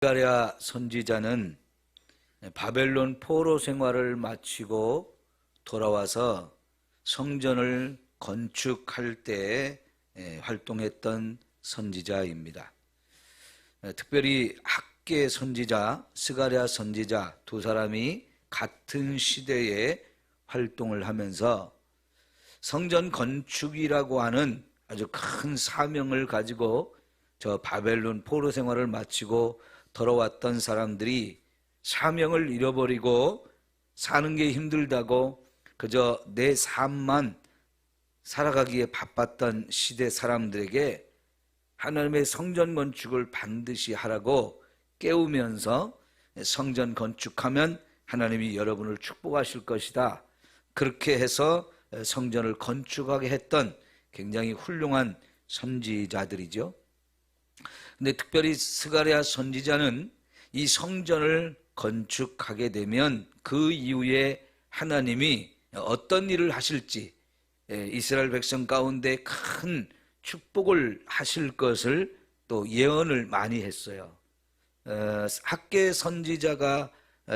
스가랴 선지자는 바벨론 포로 생활을 마치고 돌아와서 성전을 건축할 때 활동했던 선지자입니다. 특별히 학개 선지자, 스가랴 선지자 두 사람이 같은 시대에 활동을 하면서 성전 건축이라고 하는 아주 큰 사명을 가지고 저 바벨론 포로 생활을 마치고 돌아왔던 사람들이 사명을 잃어버리고 사는 게 힘들다고 그저 내 삶만 살아가기에 바빴던 시대 사람들에게 하나님의 성전 건축을 반드시 하라고 깨우면서 성전 건축하면 하나님이 여러분을 축복하실 것이다. 그렇게 해서 성전을 건축하게 했던 굉장히 훌륭한 선지자들이죠. 근데 특별히 스가랴 선지자는 이 성전을 건축하게 되면 그 이후에 하나님이 어떤 일을 하실지, 이스라엘 백성 가운데 큰 축복을 하실 것을 또 예언을 많이 했어요. 학개 선지자가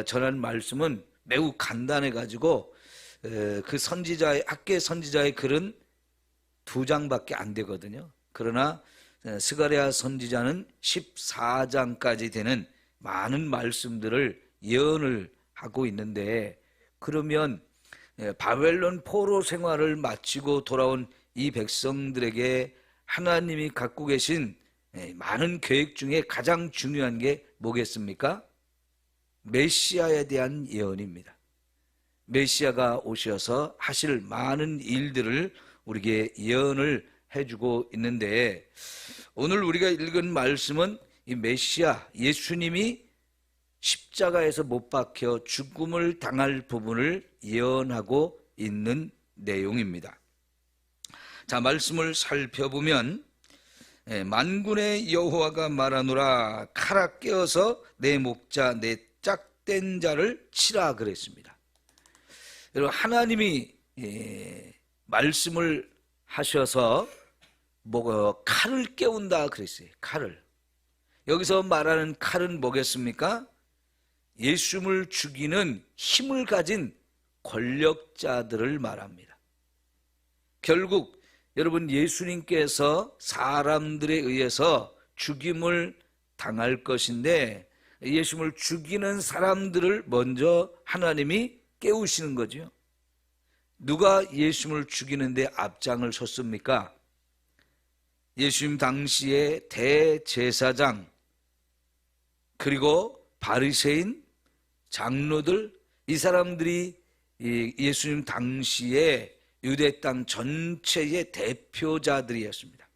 전한 말씀은 매우 간단해 가지고 그 선지자의 학개 선지자의 글은 2장밖에 안 되거든요. 그러나 스가랴 선지자는 14장까지 되는 많은 말씀들을 예언을 하고 있는데, 그러면 바벨론 포로 생활을 마치고 돌아온 이 백성들에게 하나님이 갖고 계신 많은 계획 중에 가장 중요한 게 뭐겠습니까? 메시아에 대한 예언입니다. 메시아가 오셔서 하실 많은 일들을 우리에게 예언을 해주고 있는데, 오늘 우리가 읽은 말씀은 이 메시아 예수님이 십자가에서 못 박혀 죽음을 당할 부분을 예언하고 있는 내용입니다. 자, 말씀을 살펴보면 만군의 여호와가 말하노라, 칼아 깨어서 내 목자 내 짝된 자를 치라 그랬습니다. 여러분, 하나님이 말씀을 하셔서 칼을 깨운다 그랬어요. 칼을. 여기서 말하는 칼은 뭐겠습니까? 예수님을 죽이는 힘을 가진 권력자들을 말합니다. 결국 여러분, 예수님께서 사람들에 의해서 죽임을 당할 것인데 예수님을 죽이는 사람들을 먼저 하나님이 깨우시는 거죠. 누가 예수님을 죽이는데 앞장을 섰습니까? 예수님 당시에 대제사장, 그리고 바리새인, 장로들, 이 사람들이 예수님 당시에 유대 땅 전체의 대표자들이었습니다.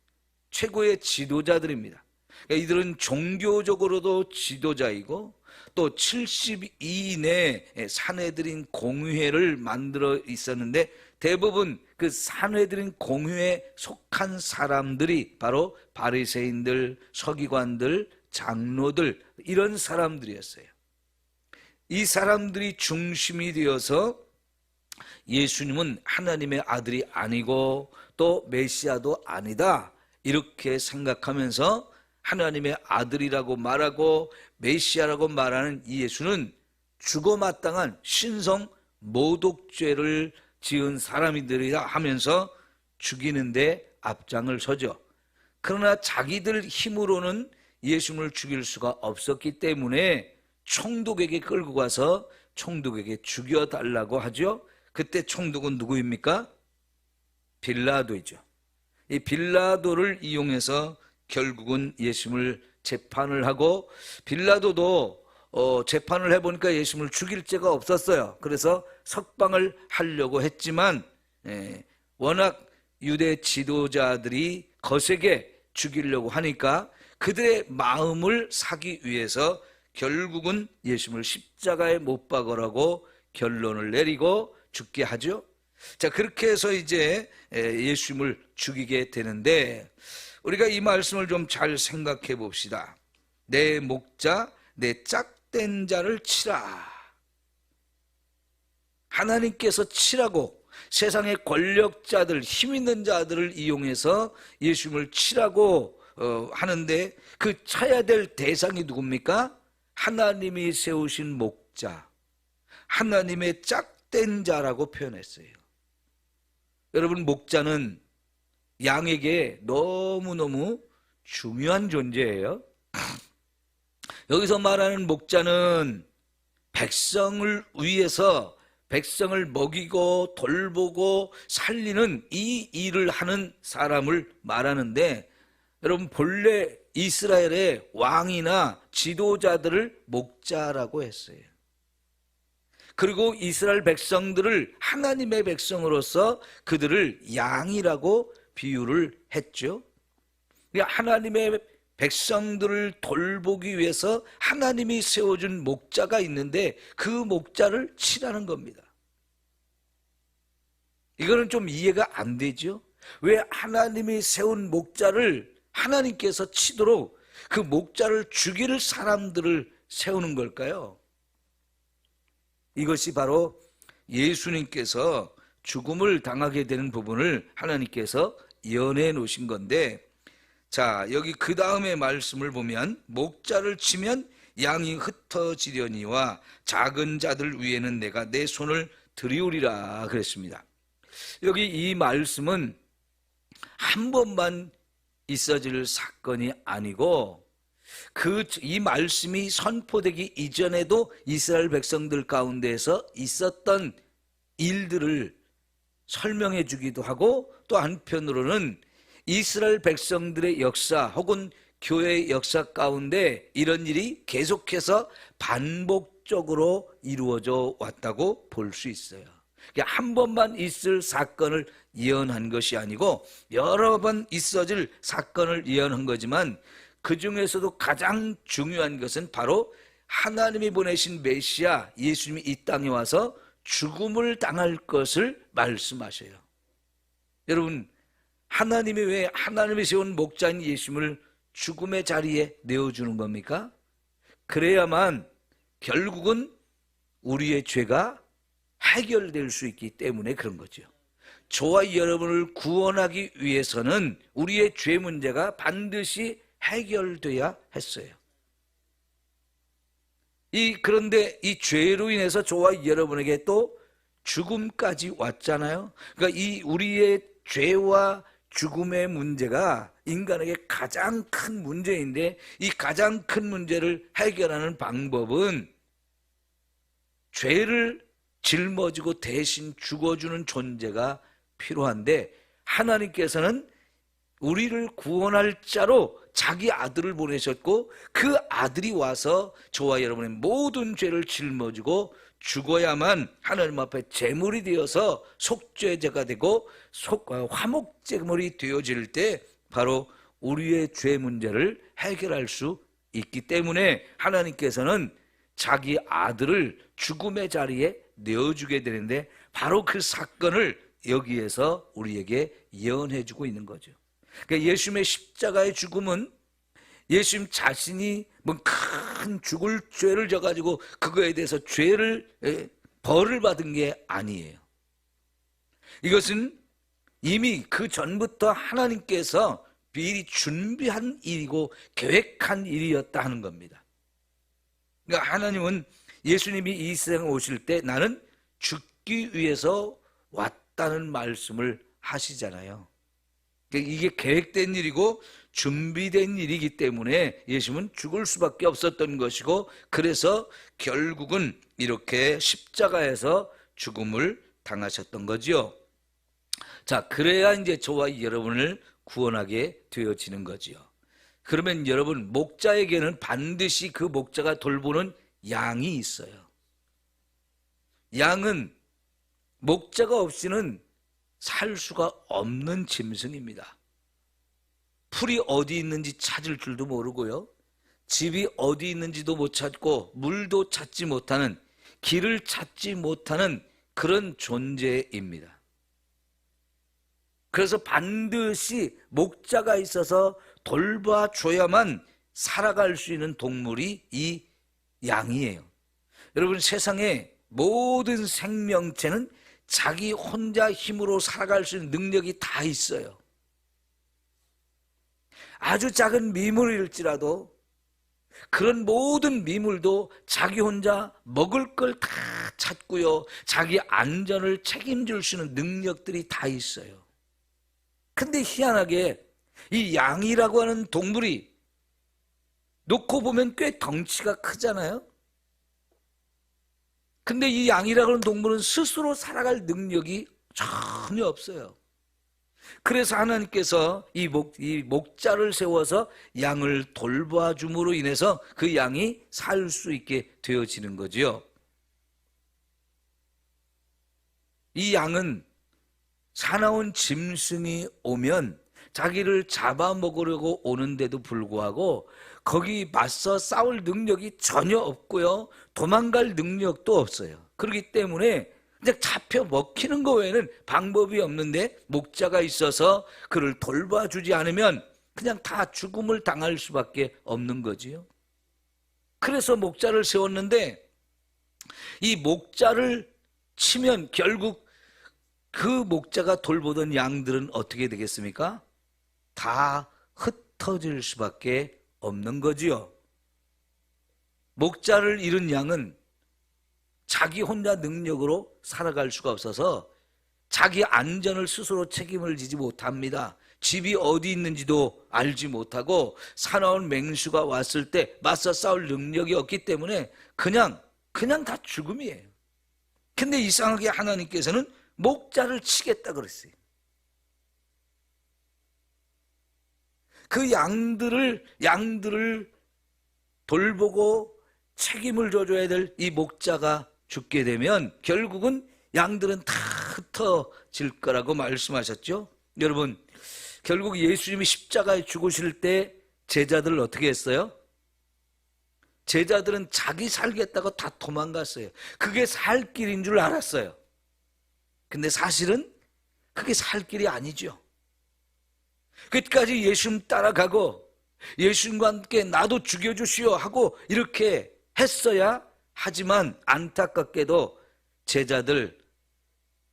최고의 지도자들입니다. 그러니까 이들은 종교적으로도 지도자이고 또 72 내 산헤드린 공회를 만들어 있었는데 대부분 그 산헤드린 공회에 속한 사람들이 바로 바리새인들, 서기관들, 장로들, 이런 사람들이었어요. 이 사람들이 중심이 되어서 예수님은 하나님의 아들이 아니고 또 메시아도 아니다, 이렇게 생각하면서 하나님의 아들이라고 말하고 메시아라고 말하는 이 예수는 죽어마땅한 신성 모독죄를 지은 사람이들이라 하면서 죽이는데 앞장을 서죠. 그러나 자기들 힘으로는 예수님을 죽일 수가 없었기 때문에 총독에게 끌고 가서 총독에게 죽여달라고 하죠. 그때 총독은 누구입니까? 빌라도이죠. 이 빌라도를 이용해서 결국은 예수님을 재판을 하고, 빌라도도 재판을 해보니까 예수님을 죽일 죄가 없었어요. 그래서 석방을 하려고 했지만 워낙 유대 지도자들이 거세게 죽이려고 하니까 그들의 마음을 사기 위해서 결국은 예수님을 십자가에 못 박으라고 결론을 내리고 죽게 하죠. 자, 그렇게 해서 이제 예수님을 죽이게 되는데, 우리가 이 말씀을 좀 잘 생각해 봅시다. 내 목자 내 짝된 자를 치라. 하나님께서 치라고 세상의 권력자들, 힘 있는 자들을 이용해서 예수님을 치라고 하는데 그 쳐야 될 대상이 누굽니까? 하나님이 세우신 목자, 하나님의 짝된 자라고 표현했어요. 여러분, 목자는 양에게 너무너무 중요한 존재예요. 여기서 말하는 목자는 백성을 위해서 백성을 먹이고 돌보고 살리는 이 일을 하는 사람을 말하는데, 여러분, 본래 이스라엘의 왕이나 지도자들을 목자라고 했어요. 그리고 이스라엘 백성들을 하나님의 백성으로서 그들을 양이라고 비유를 했죠. 하나님의 백성들을 돌보기 위해서 하나님이 세워준 목자가 있는데 그 목자를 치라는 겁니다. 이거는 좀 이해가 안 되죠? 왜 하나님이 세운 목자를 하나님께서 치도록 그 목자를 죽일 사람들을 세우는 걸까요? 이것이 바로 예수님께서 죽음을 당하게 되는 부분을 하나님께서 예언해 놓으신 건데, 자, 여기 그 다음에 말씀을 보면 목자를 치면 양이 흩어지려니와 작은 자들 위에는 내가 내 손을 들이우리라 그랬습니다. 여기 이 말씀은 한 번만 있어질 사건이 아니고 이 말씀이 선포되기 이전에도 이스라엘 백성들 가운데에서 있었던 일들을 설명해 주기도 하고, 또 한편으로는 이스라엘 백성들의 역사 혹은 교회의 역사 가운데 이런 일이 계속해서 반복적으로 이루어져 왔다고 볼 수 있어요. 한 번만 있을 사건을 예언한 것이 아니고 여러 번 있어질 사건을 예언한 거지만, 그 중에서도 가장 중요한 것은 바로 하나님이 보내신 메시아 예수님이 이 땅에 와서 죽음을 당할 것을 말씀하셔요. 여러분, 하나님이 왜 하나님이 세운 목자인 예수님을 죽음의 자리에 내어주는 겁니까? 그래야만 결국은 우리의 죄가 해결될 수 있기 때문에 그런 거죠. 저와 여러분을 구원하기 위해서는 우리의 죄 문제가 반드시 해결돼야 했어요. 그런데 이 죄로 인해서 저와 여러분에게 또 죽음까지 왔잖아요. 그러니까 이 우리의 죄와 죽음의 문제가 인간에게 가장 큰 문제인데, 이 가장 큰 문제를 해결하는 방법은 죄를 짊어지고 대신 죽어주는 존재가 필요한데, 하나님께서는 우리를 구원할 자로 자기 아들을 보내셨고, 그 아들이 와서 저와 여러분의 모든 죄를 짊어지고 죽어야만 하나님 앞에 제물이 되어서 속죄제가 되고 화목제물이 되어질 때 바로 우리의 죄 문제를 해결할 수 있기 때문에 하나님께서는 자기 아들을 죽음의 자리에 내어주게 되는데, 바로 그 사건을 여기에서 우리에게 예언해 주고 있는 거죠. 그러니까 예수님의 십자가의 죽음은 예수님 자신이 큰 죽을 죄를 져가지고 그거에 대해서 벌을 받은 게 아니에요. 이것은 이미 그 전부터 하나님께서 미리 준비한 일이고 계획한 일이었다 하는 겁니다. 그러니까 하나님은 예수님이 이 세상에 오실 때 나는 죽기 위해서 왔다는 말씀을 하시잖아요. 그러니까 이게 계획된 일이고 준비된 일이기 때문에 예수님은 죽을 수밖에 없었던 것이고, 그래서 결국은 이렇게 십자가에서 죽음을 당하셨던 거지요. 자, 그래야 이제 저와 여러분을 구원하게 되어지는 거지요. 그러면 여러분, 목자에게는 반드시 그 목자가 돌보는 양이 있어요. 양은 목자가 없이는 살 수가 없는 짐승입니다. 풀이 어디 있는지 찾을 줄도 모르고요, 집이 어디 있는지도 못 찾고 물도 찾지 못하는, 길을 찾지 못하는 그런 존재입니다. 그래서 반드시 목자가 있어서 돌봐줘야만 살아갈 수 있는 동물이 이 양이에요. 여러분, 세상에 모든 생명체는 자기 혼자 힘으로 살아갈 수 있는 능력이 다 있어요. 아주 작은 미물일지라도 그런 모든 미물도 자기 혼자 먹을 걸 다 찾고요, 자기 안전을 책임질 수 있는 능력들이 다 있어요. 근데 희한하게 이 양이라고 하는 동물이 놓고 보면 꽤 덩치가 크잖아요. 근데 이 양이라고 하는 동물은 스스로 살아갈 능력이 전혀 없어요. 그래서 하나님께서 이 목자를 세워서 양을 돌봐줌으로 인해서 그 양이 살 수 있게 되어지는 거지요. 이 양은 사나운 짐승이 오면 자기를 잡아먹으려고 오는데도 불구하고 거기 맞서 싸울 능력이 전혀 없고요, 도망갈 능력도 없어요. 그렇기 때문에 그냥 잡혀 먹히는 거 외에는 방법이 없는데, 목자가 있어서 그를 돌봐주지 않으면 그냥 다 죽음을 당할 수밖에 없는 거지요. 그래서 목자를 세웠는데, 이 목자를 치면 결국 그 목자가 돌보던 양들은 어떻게 되겠습니까? 다 흩어질 수밖에 없는 거지요. 목자를 잃은 양은 자기 혼자 능력으로 살아갈 수가 없어서 자기 안전을 스스로 책임을 지지 못합니다. 집이 어디 있는지도 알지 못하고 사나운 맹수가 왔을 때 맞서 싸울 능력이 없기 때문에 그냥 다 죽음이에요. 근데 이상하게 하나님께서는 목자를 치겠다 그랬어요. 그 양들을 돌보고 책임을 져줘야 될 이 목자가 죽게 되면 결국은 양들은 다 흩어질 거라고 말씀하셨죠. 여러분, 결국 예수님이 십자가에 죽으실 때 제자들을 어떻게 했어요? 제자들은 자기 살겠다고 다 도망갔어요. 그게 살 길인 줄 알았어요. 근데 사실은 그게 살 길이 아니죠. 끝까지 예수님 따라가고 예수님과 함께 나도 죽여주시오 하고 이렇게 했어야 하지만, 안타깝게도 제자들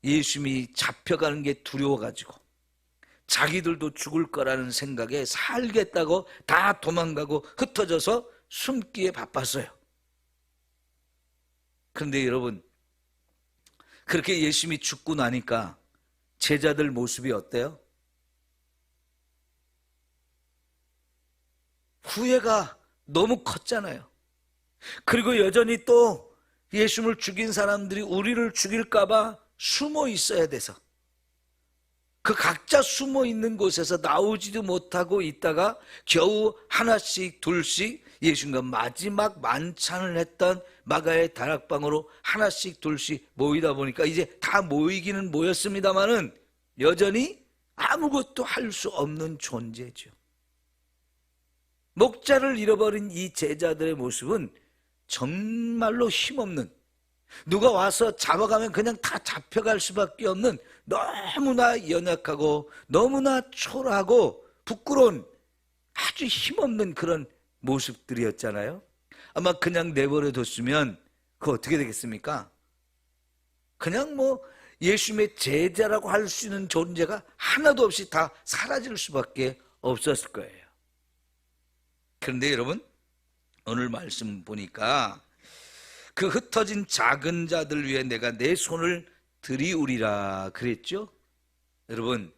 예수님이 잡혀가는 게 두려워가지고 자기들도 죽을 거라는 생각에 살겠다고 다 도망가고 흩어져서 숨기에 바빴어요. 그런데 여러분, 그렇게 예수님이 죽고 나니까 제자들 모습이 어때요? 후회가 너무 컸잖아요. 그리고 여전히 또 예수님을 죽인 사람들이 우리를 죽일까 봐 숨어 있어야 돼서 그 각자 숨어 있는 곳에서 나오지도 못하고 있다가 겨우 하나씩 둘씩 예수님과 마지막 만찬을 했던 마가의 다락방으로 하나씩 둘씩 모이다 보니까 이제 다 모이기는 모였습니다마는 여전히 아무것도 할 수 없는 존재죠. 목자를 잃어버린 이 제자들의 모습은 정말로 힘없는, 누가 와서 잡아가면 그냥 다 잡혀갈 수밖에 없는 너무나 연약하고 너무나 초라하고 부끄러운 아주 힘없는 그런 모습들이었잖아요. 아마 그냥 내버려 뒀으면 그거 어떻게 되겠습니까? 그냥 예수님의 제자라고 할 수 있는 존재가 하나도 없이 다 사라질 수밖에 없었을 거예요. 그런데 여러분, 오늘 말씀 보니까 그 흩어진 작은 자들 위해 내가 내 손을 들이우리라 그랬죠. 여러분,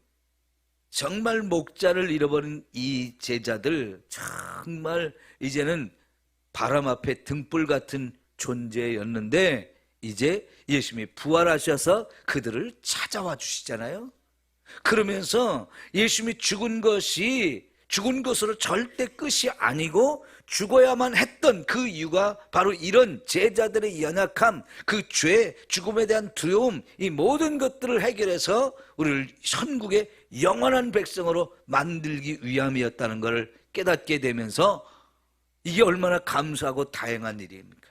정말 목자를 잃어버린 이 제자들 정말 이제는 바람 앞에 등불 같은 존재였는데 이제 예수님이 부활하셔서 그들을 찾아와 주시잖아요. 그러면서 예수님이 죽은 것으로 절대 끝이 아니고 죽어야만 했던 그 이유가 바로 이런 제자들의 연약함, 그 죄, 죽음에 대한 두려움, 이 모든 것들을 해결해서 우리를 천국의 영원한 백성으로 만들기 위함이었다는 것을 깨닫게 되면서 이게 얼마나 감사하고 다행한 일입니까?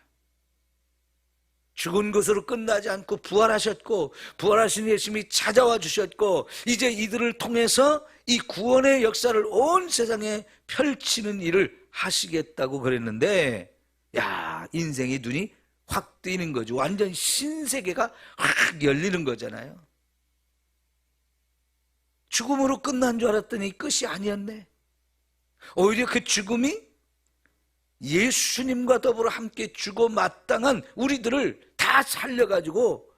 죽은 것으로 끝나지 않고 부활하셨고 부활하신 예수님이 찾아와 주셨고 이제 이들을 통해서 이 구원의 역사를 온 세상에 펼치는 일을 하시겠다고 그랬는데, 야, 인생의 눈이 확 뜨이는 거죠. 완전 신세계가 확 열리는 거잖아요. 죽음으로 끝난 줄 알았더니 끝이 아니었네. 오히려 그 죽음이 예수님과 더불어 함께 죽어 마땅한 우리들을 다 살려가지고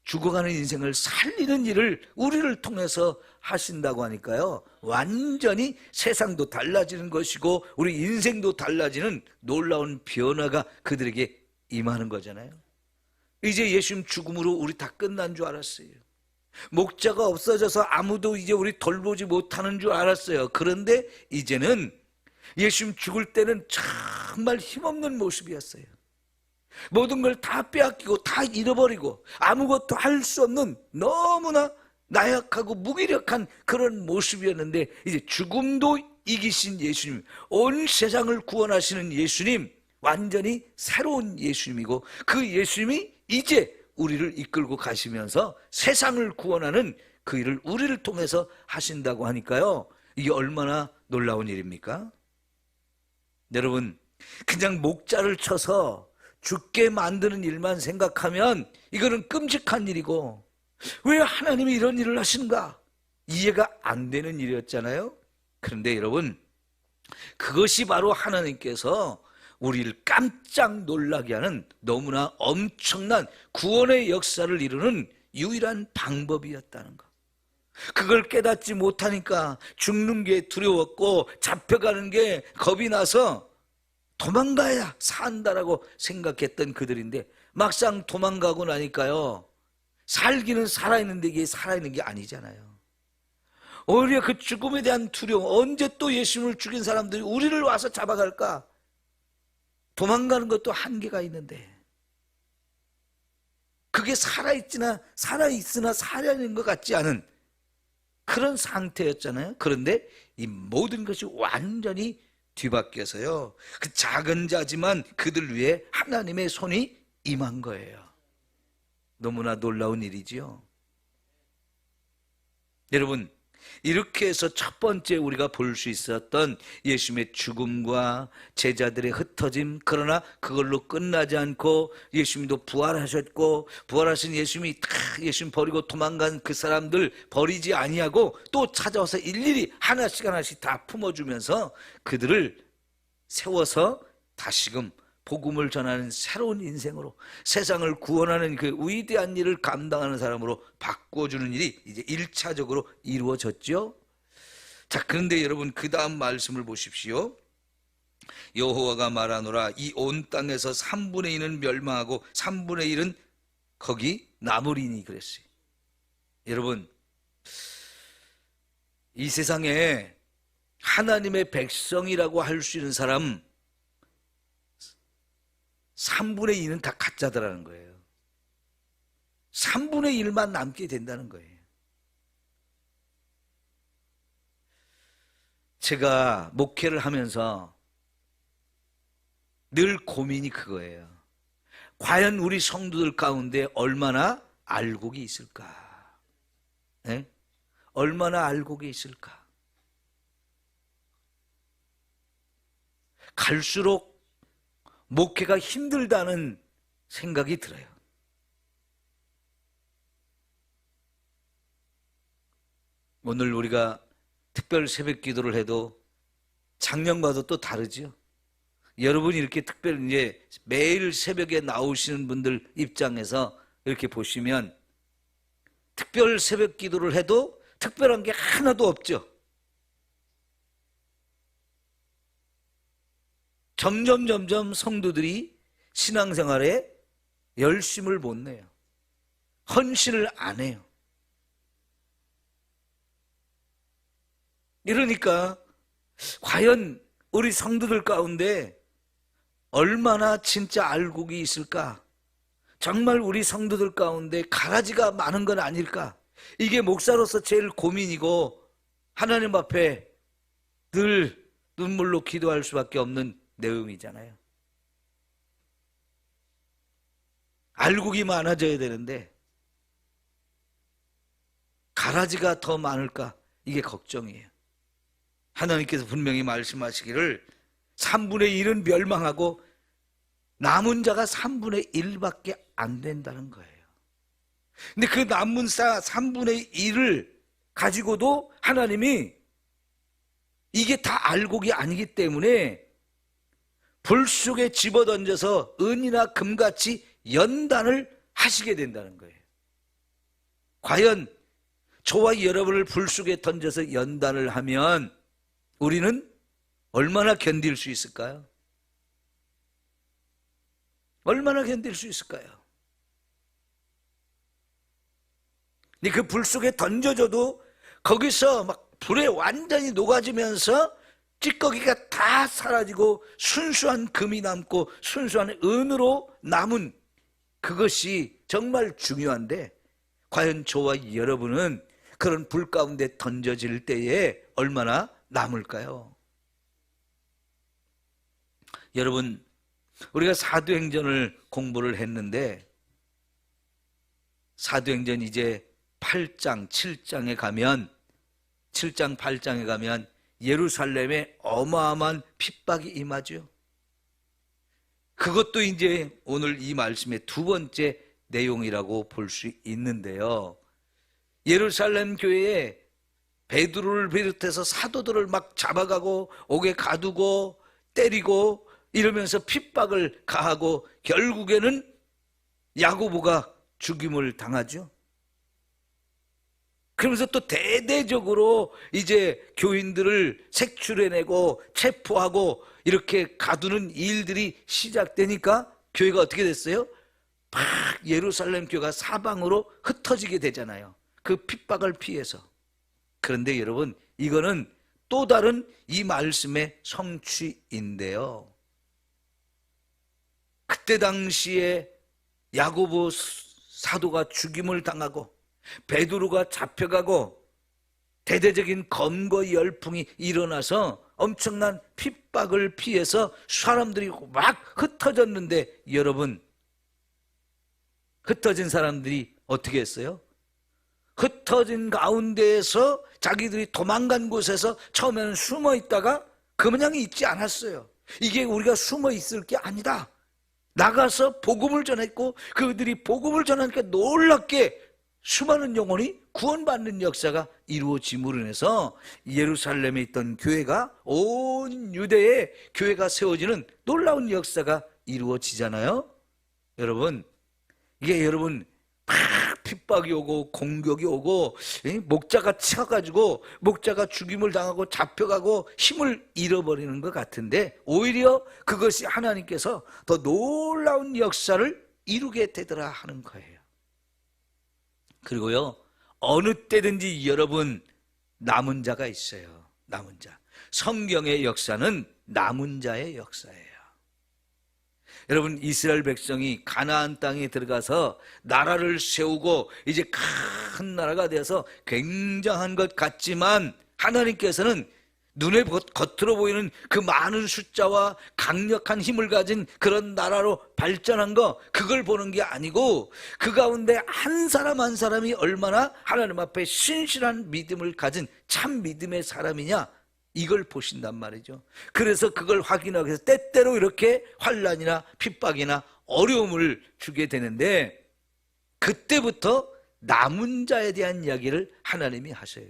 죽어가는 인생을 살리는 일을 우리를 통해서 하신다고 하니까요, 완전히 세상도 달라지는 것이고 우리 인생도 달라지는 놀라운 변화가 그들에게 임하는 거잖아요. 이제 예수님 죽음으로 우리 다 끝난 줄 알았어요. 목자가 없어져서 아무도 이제 우리 돌보지 못하는 줄 알았어요. 그런데 이제는 예수님 죽을 때는 정말 힘없는 모습이었어요. 모든 걸 다 빼앗기고 다 잃어버리고 아무것도 할 수 없는 너무나 나약하고 무기력한 그런 모습이었는데, 이제 죽음도 이기신 예수님, 온 세상을 구원하시는 예수님, 완전히 새로운 예수님이고 그 예수님이 이제 우리를 이끌고 가시면서 세상을 구원하는 그 일을 우리를 통해서 하신다고 하니까요, 이게 얼마나 놀라운 일입니까? 여러분, 그냥 목자를 쳐서 죽게 만드는 일만 생각하면 이거는 끔찍한 일이고, 왜 하나님이 이런 일을 하시는가? 이해가 안 되는 일이었잖아요. 그런데 여러분, 그것이 바로 하나님께서 우리를 깜짝 놀라게 하는 너무나 엄청난 구원의 역사를 이루는 유일한 방법이었다는 것. 그걸 깨닫지 못하니까 죽는 게 두려웠고 잡혀가는 게 겁이 나서 도망가야 산다라고 생각했던 그들인데, 막상 도망가고 나니까요, 살기는 살아있는데 이게 살아있는 게 아니잖아요. 오히려 그 죽음에 대한 두려움, 언제 또 예수님을 죽인 사람들이 우리를 와서 잡아갈까? 도망가는 것도 한계가 있는데, 그게 살아있으나 살아있는 것 같지 않은 그런 상태였잖아요. 그런데 이 모든 것이 완전히 뒤바뀌어서요, 그 작은 자지만 그들 위해 하나님의 손이 임한 거예요. 너무나 놀라운 일이지요. 여러분, 이렇게 해서 첫 번째 우리가 볼 수 있었던 예수님의 죽음과 제자들의 흩어짐, 그러나 그걸로 끝나지 않고 예수님도 부활하셨고, 부활하신 예수님이 예수님 버리고 도망간 그 사람들 버리지 아니하고 또 찾아와서 일일이 하나씩 다 품어주면서 그들을 세워서 다시금 복음을 전하는 새로운 인생으로, 세상을 구원하는 그 위대한 일을 감당하는 사람으로 바꿔주는 일이 이제 1차적으로 이루어졌죠. 자, 그런데 여러분, 그 다음 말씀을 보십시오. 여호와가 말하노라, 이 온 땅에서 3분의 1은 멸망하고 3분의 1은 거기 남으리니 그랬어요. 여러분, 이 세상에 하나님의 백성이라고 할 수 있는 사람 3분의 2는 다 가짜더라는 거예요. 3분의 1만 남게 된다는 거예요. 제가 목회를 하면서 늘 고민이 그거예요. 과연 우리 성도들 가운데 얼마나 알곡이 있을까? 네? 얼마나 알곡이 있을까? 갈수록 목회가 힘들다는 생각이 들어요. 오늘 우리가 특별 새벽 기도를 해도 작년과도 또 다르죠. 여러분이 이렇게 특별 이제 매일 새벽에 나오시는 분들 입장에서 이렇게 보시면 특별 새벽 기도를 해도 특별한 게 하나도 없죠. 점점 성도들이 신앙생활에 열심을 못 내요. 헌신을 안 해요. 이러니까 과연 우리 성도들 가운데 얼마나 진짜 알곡이 있을까? 정말 우리 성도들 가운데 가라지가 많은 건 아닐까? 이게 목사로서 제일 고민이고 하나님 앞에 늘 눈물로 기도할 수밖에 없는 내용이잖아요. 알곡이 많아져야 되는데 가라지가 더 많을까? 이게 걱정이에요. 하나님께서 분명히 말씀하시기를 3분의 1은 멸망하고 남은 자가 3분의 1밖에 안 된다는 거예요. 근데 그 남은 자 3분의 1을 가지고도 하나님이 이게 다 알곡이 아니기 때문에 불 속에 집어던져서 은이나 금같이 연단을 하시게 된다는 거예요. 과연 저와 여러분을 불 속에 던져서 연단을 하면 우리는 얼마나 견딜 수 있을까요? 얼마나 견딜 수 있을까요? 근데 그 불 속에 던져줘도 거기서 막 불에 완전히 녹아지면서 찌꺼기가 다 사라지고 순수한 금이 남고 순수한 은으로 남은 그것이 정말 중요한데, 과연 저와 여러분은 그런 불 가운데 던져질 때에 얼마나 남을까요? 여러분, 우리가 사도행전을 공부를 했는데 사도행전 이제 8장, 7장에 가면 7장, 8장에 가면 예루살렘에 어마어마한 핍박이 임하죠. 그것도 이제 오늘 이 말씀의 두 번째 내용이라고 볼 수 있는데요. 예루살렘 교회에 베드로를 비롯해서 사도들을 막 잡아가고 옥에 가두고 때리고 이러면서 핍박을 가하고 결국에는 야고보가 죽임을 당하죠. 그러면서 또 대대적으로 이제 교인들을 색출해내고 체포하고 이렇게 가두는 일들이 시작되니까 교회가 어떻게 됐어요? 막 예루살렘 교회가 사방으로 흩어지게 되잖아요. 그 핍박을 피해서. 그런데 여러분, 이거는 또 다른 이 말씀의 성취인데요. 그때 당시에 야고보 사도가 죽임을 당하고 베드로가 잡혀가고 대대적인 검거 열풍이 일어나서 엄청난 핍박을 피해서 사람들이 막 흩어졌는데, 여러분, 흩어진 사람들이 어떻게 했어요? 흩어진 가운데에서 자기들이 도망간 곳에서 처음에는 숨어 있다가 그냥 있지 않았어요. 이게 우리가 숨어 있을 게 아니다. 나가서 복음을 전했고 그들이 복음을 전하니까 놀랍게 수많은 영혼이 구원받는 역사가 이루어짐으로 인해서 예루살렘에 있던 교회가 온 유대에 교회가 세워지는 놀라운 역사가 이루어지잖아요. 여러분, 이게 여러분 막 핍박이 오고 공격이 오고 목자가 치어가지고 목자가 죽임을 당하고 잡혀가고 힘을 잃어버리는 것 같은데, 오히려 그것이 하나님께서 더 놀라운 역사를 이루게 되더라 하는 거예요. 그리고요, 어느 때든지 여러분 남은 자가 있어요. 남은 자. 성경의 역사는 남은 자의 역사예요. 여러분, 이스라엘 백성이 가나안 땅에 들어가서 나라를 세우고 이제 큰 나라가 되어서 굉장한 것 같지만, 하나님께서는 눈에 겉으로 보이는 그 많은 숫자와 강력한 힘을 가진 그런 나라로 발전한 거, 그걸 보는 게 아니고 그 가운데 한 사람 한 사람이 얼마나 하나님 앞에 신실한 믿음을 가진 참 믿음의 사람이냐, 이걸 보신단 말이죠. 그래서 그걸 확인하기 위해서 때때로 이렇게 환난이나 핍박이나 어려움을 주게 되는데, 그때부터 남은 자에 대한 이야기를 하나님이 하셔요.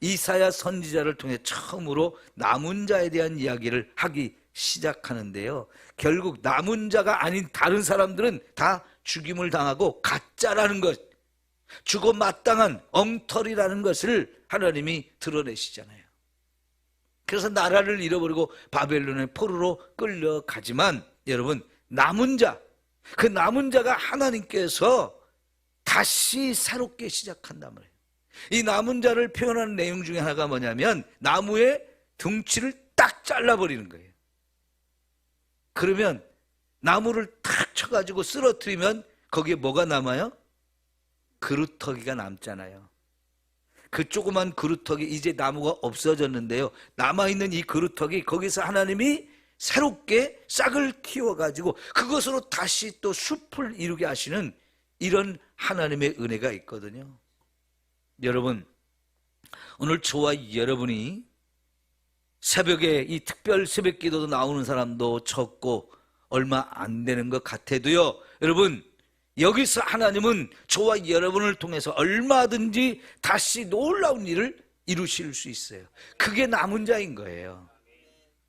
이사야 선지자를 통해 처음으로 남은 자에 대한 이야기를 하기 시작하는데요. 결국 남은 자가 아닌 다른 사람들은 다 죽임을 당하고 가짜라는 것, 죽어 마땅한 엉터리라는 것을 하나님이 드러내시잖아요. 그래서 나라를 잃어버리고 바벨론의 포로로 끌려가지만, 여러분, 남은 자, 그 남은 자가 하나님께서 다시 새롭게 시작한단 말이에요. 이 남은 자를 표현하는 내용 중에 하나가 뭐냐면 나무의 둥치를 딱 잘라버리는 거예요. 그러면 나무를 탁 쳐가지고 쓰러뜨리면 거기에 뭐가 남아요? 그루터기가 남잖아요. 그 조그만 그루터기, 이제 나무가 없어졌는데요, 남아있는 이 그루터기, 거기서 하나님이 새롭게 싹을 틔워가지고 그것으로 다시 또 숲을 이루게 하시는 이런 하나님의 은혜가 있거든요. 여러분, 오늘 저와 여러분이 새벽에 이 특별 새벽 기도도 나오는 사람도 적고 얼마 안 되는 것 같아도요, 여러분, 여기서 하나님은 저와 여러분을 통해서 얼마든지 다시 놀라운 일을 이루실 수 있어요. 그게 남은 자인 거예요.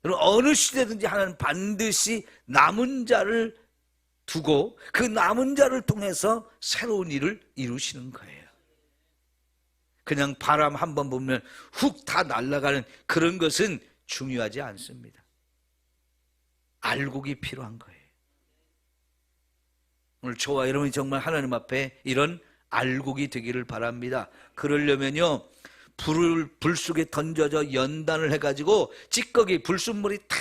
그럼 어느 시대든지 하나님 반드시 남은 자를 두고 그 남은 자를 통해서 새로운 일을 이루시는 거예요. 그냥 바람 한번 보면 훅 다 날아가는 그런 것은 중요하지 않습니다. 알곡이 필요한 거예요. 오늘 저와 여러분이 정말 하나님 앞에 이런 알곡이 되기를 바랍니다. 그러려면요, 불 속에 던져져 연단을 해가지고 찌꺼기 불순물이 다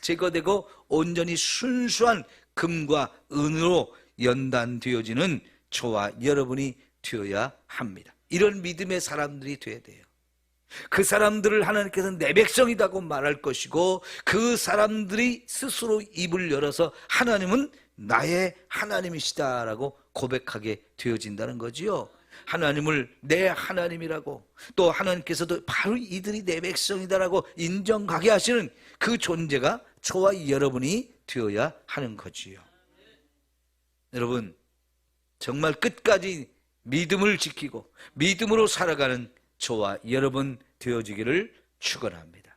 제거되고 온전히 순수한 금과 은으로 연단되어지는 저와 여러분이 되어야 합니다. 이런 믿음의 사람들이 되어야 돼요. 그 사람들을 하나님께서 내 백성이라고 말할 것이고 그 사람들이 스스로 입을 열어서 하나님은 나의 하나님이시다라고 고백하게 되어진다는 거지요. 하나님을 내 하나님이라고, 또 하나님께서도 바로 이들이 내 백성이다라고 인정하게 하시는 그 존재가 저와 여러분이 되어야 하는 거지요. 여러분, 정말 끝까지 믿음을 지키고 믿음으로 살아가는 저와 여러분 되어지기를 축원합니다.